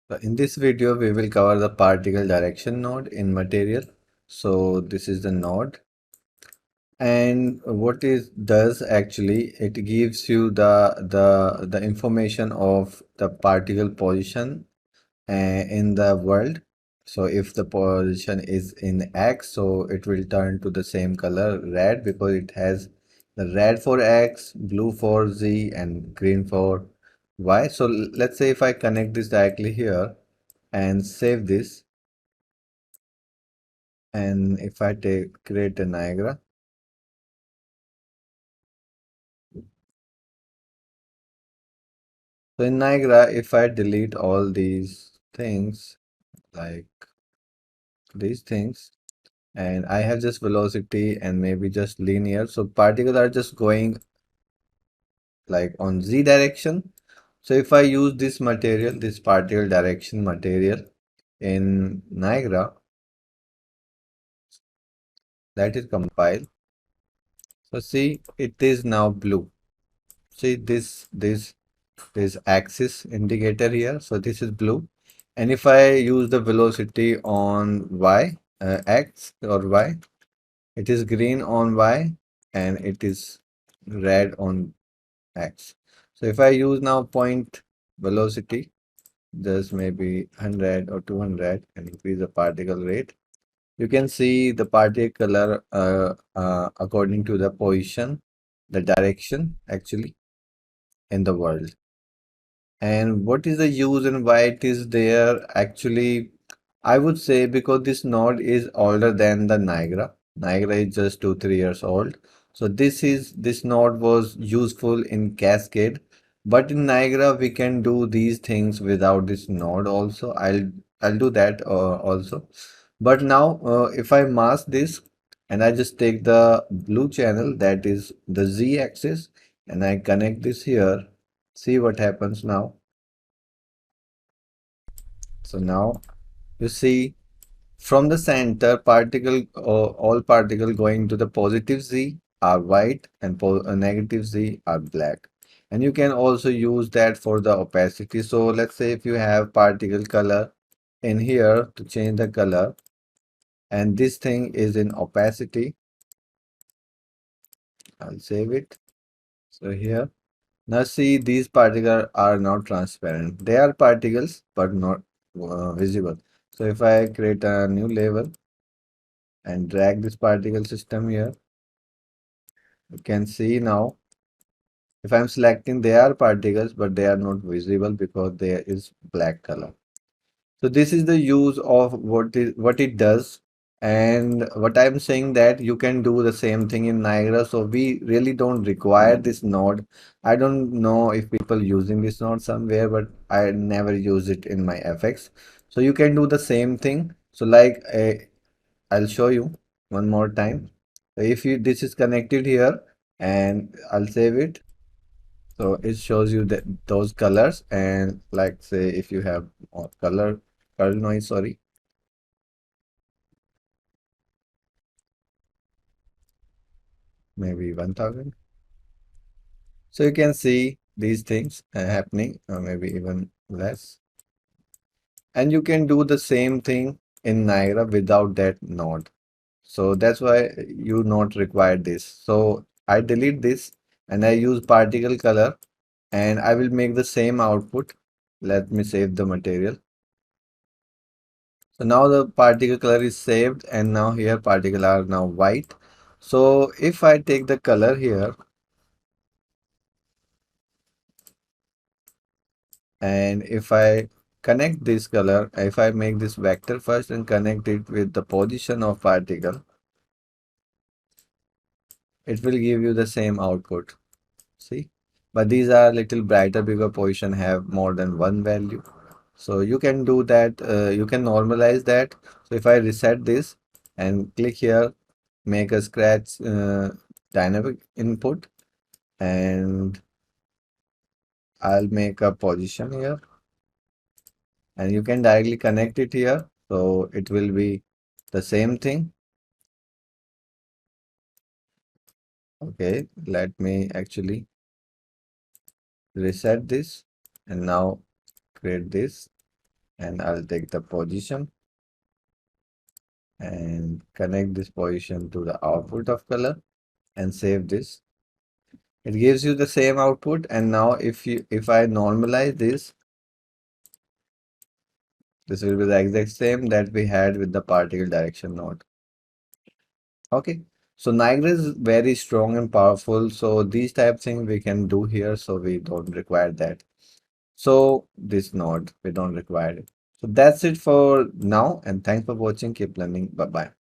So in this video, we will cover the particle direction node in material. So this is the node, and what it does actually, it gives you the information of the particle position in the world. So if the position is in X, so it will turn to the same color red because it has the red for X, blue for Z, and green for Y. So let's say if I connect this directly here and save this, and if I create a Niagara, so in Niagara, if I delete all these things, like these things, and I have just velocity and maybe just linear, so particles are just going like on Z direction. So if I use this material, this particle direction material in Niagara, that is compiled. So see, it is now blue. See this axis indicator here. So this is blue. And if I use the velocity on Y, X or Y, it is green on Y and it is red on X. So if I use now point velocity, just maybe 100 or 200 and increase the particle rate, you can see the particle color according to the position, the direction actually in the world. And what is the use and why it is there? Actually, I would say because this node is older than the Niagara. Niagara is just 2, 3 years old. So this node was useful in Cascade, but in Niagara we can do these things without this node also. I'll do that also. But now if I mask this and I just take the blue channel, that is the Z axis, and I connect this here, see what happens now. So now you see from the center particle, all particle going to the positive Z are white and negative Z are black. And you can also use that for the opacity. So let's say if you have particle color in here to change the color, and this thing is in opacity, I'll save it. So here, now see these particles are not transparent. They are particles but not visible. So if I create a new label and drag this particle system here, you can see now if I'm selecting, they are particles but they are not visible because there is black color. So this is the use of what it does. And what I'm saying that you can do the same thing in Niagara. So we really don't require this node. I don't know if people using this node somewhere, but I never use it in my FX. So you can do the same thing. So like I'll show you one more time. So if you this is connected here and I'll save it. So it shows you that those colors, and like say if you have more color noise, sorry, maybe 1000. So you can see these things happening, or maybe even less. And you can do the same thing in Niagara without that node. So that's why you not require this. So I delete this and I use particle color and I will make the same output. Let me save the material. So now the particle color is saved and now here particle are now white. So if I take the color here and if I connect this color, if I make this vector first and connect it with the position of particle, it will give you the same output. See? But these are little brighter because position have more than one value. So you can do that, you can normalize that. So if I reset this and click here, make a scratch dynamic input, and I'll make a position here and you can directly connect it here. So it will be the same thing. Okay, let me actually reset this and now create this. and I'll take the position and connect this position to the output of color and save this. It gives you the same output, and now if I normalize this, this will be the exact same that we had with the particle direction node. Okay, so Niagara is very strong and powerful, so these type of things we can do here, so we don't require that. So this node, we don't require it. So that's it for now, and thanks for watching. Keep learning. Bye bye.